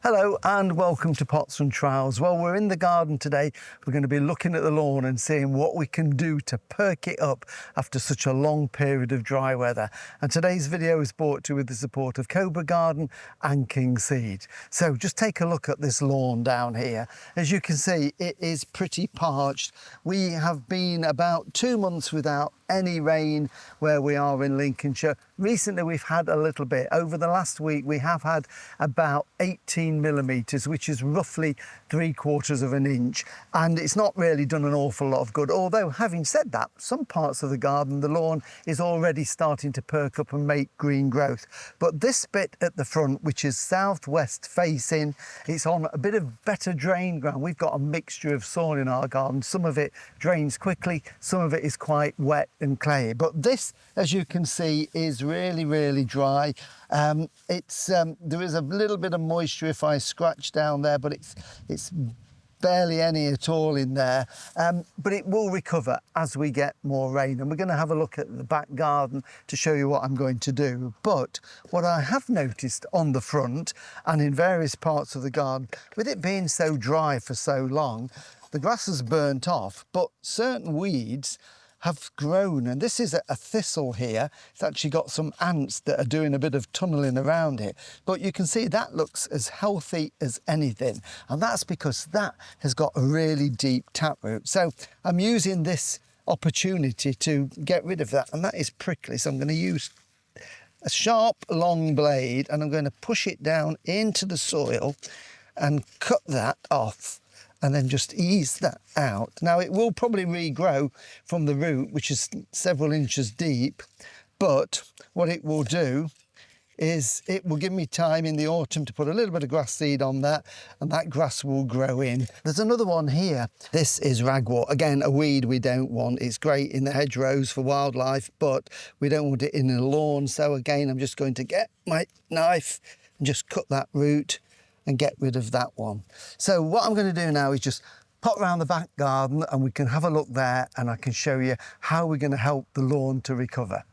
Hello and welcome to Pots and Trowels. Well, we're in the garden today. We're going to be looking at the lawn and seeing what we can do to perk it up after such a long period of dry weather. And today's video is brought to you with the support of Cobra Garden and King Seed. So just take a look at this lawn down here. As you can see, it is pretty parched. We have been about 2 months without any rain where we are in Lincolnshire. Recently we've had a little bit. Over the last week we have had about 18 millimetres, which is roughly 3/4 of an inch, and it's not really done an awful lot of good. Although, having said that, some parts of the garden, the lawn is already starting to perk up and make green growth. But this bit at the front, which is southwest facing, it's on a bit of better drain ground. We've got a mixture of soil in our garden. Some of it drains quickly, some of it is quite wet and clayey. But this, as you can see, is really dry. There is a little bit of moisture if I scratch down there, but it's barely any at all in there. But it will recover as we get more rain. And we're going to have a look at the back garden to show you what I'm going to do. But what I have noticed on the front and in various parts of the garden, with it being so dry for so long, the grass has burnt off, but certain weeds have grown, and this is a thistle here. It's actually got some ants that are doing a bit of tunnelling around it, but you can see that looks as healthy as anything, and that's because that has got a really deep taproot. So I'm using this opportunity to get rid of that, and that is prickly, so I'm going to use a sharp long blade and I'm going to push it down into the soil and cut that off, and then just ease that out. Now it will probably regrow from the root, which is several inches deep, but what it will do is it will give me time in the autumn to put a little bit of grass seed on that, and that grass will grow in. There's another one here. This is ragwort. Again, a weed we don't want. It's great in the hedgerows for wildlife, but we don't want it in the lawn. So again, I'm just going to get my knife and just cut that root and get rid of that one. So what I'm going to do now is just pop around the back garden and we can have a look there, and I can show you how we're going to help the lawn to recover.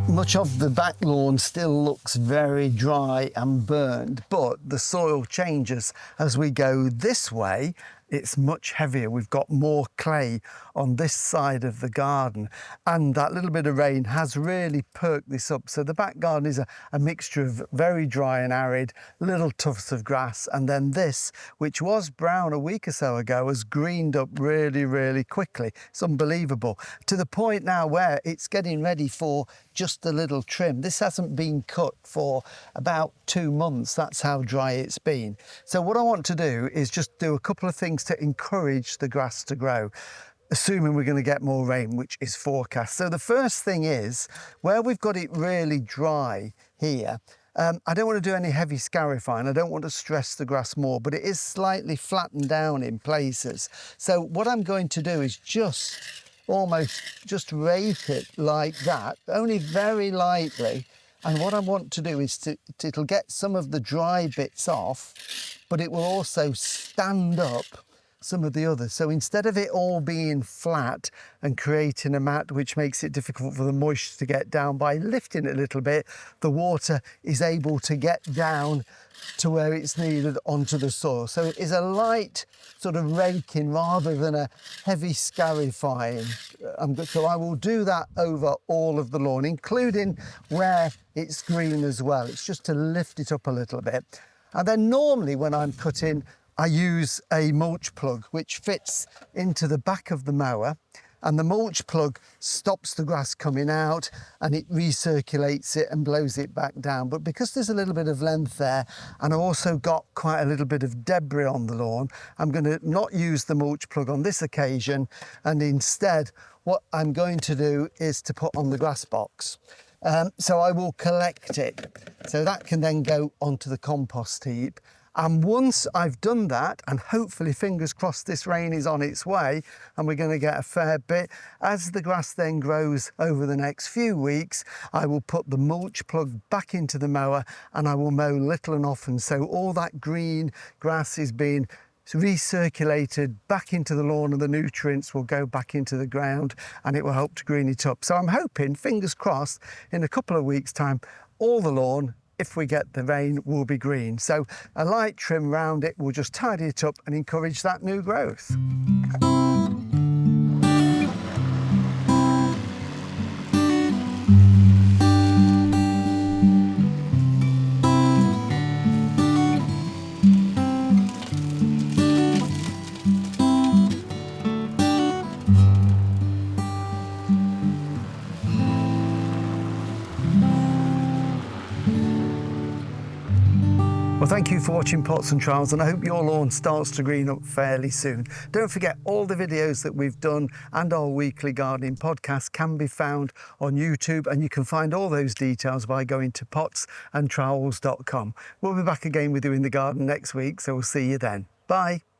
Much of the back lawn still looks very dry and burned, but the soil changes as we go this way. It's much heavier. We've got more clay on this side of the garden, and that little bit of rain has really perked this up. So the back garden is a mixture of very dry and arid, little tufts of grass, and then this, which was brown a week or so ago, has greened up really quickly. It's unbelievable, to the point now where it's getting ready for just a little trim. This hasn't been cut for about 2 months. That's how dry it's been. So what I want to do is just do a couple of things to encourage the grass to grow, assuming we're going to get more rain, which is forecast. So the first thing is, where we've got it really dry here, I don't want to do any heavy scarifying. I don't want to stress the grass more, but it is slightly flattened down in places. So what I'm going to do is almost just rake it like that, only very lightly. And what I want to do is it'll get some of the dry bits off, but it will also stand up some of the others. So instead of it all being flat and creating a mat which makes it difficult for the moisture to get down, by lifting it a little bit, the water is able to get down to where it's needed onto the soil. So it is a light sort of raking rather than a heavy scarifying. So I will do that over all of the lawn, including where it's green as well. It's just to lift it up a little bit. And then normally when I'm cutting, I use a mulch plug which fits into the back of the mower, and the mulch plug stops the grass coming out and it recirculates it and blows it back down. But because there's a little bit of length there, and I've also got quite a little bit of debris on the lawn, I'm going to not use the mulch plug on this occasion, and instead what I'm going to do is to put on the grass box. So I will collect it, so that can then go onto the compost heap. And once I've done that, and hopefully, fingers crossed, this rain is on its way and we're going to get a fair bit, as the grass then grows over the next few weeks, I will put the mulch plug back into the mower and I will mow little and often. So all that green grass is being recirculated back into the lawn, and the nutrients will go back into the ground and it will help to green it up. So I'm hoping, fingers crossed, in a couple of weeks' time, all the lawn if we get the rain, will be green. So a light trim round it will just tidy it up and encourage that new growth. Well, thank you for watching Pots and Trowels, and I hope your lawn starts to green up fairly soon. Don't forget, all the videos that we've done and our weekly gardening podcast can be found on YouTube, and you can find all those details by going to potsandtrowels.com. We'll be back again with you in the garden next week, so we'll see you then. Bye.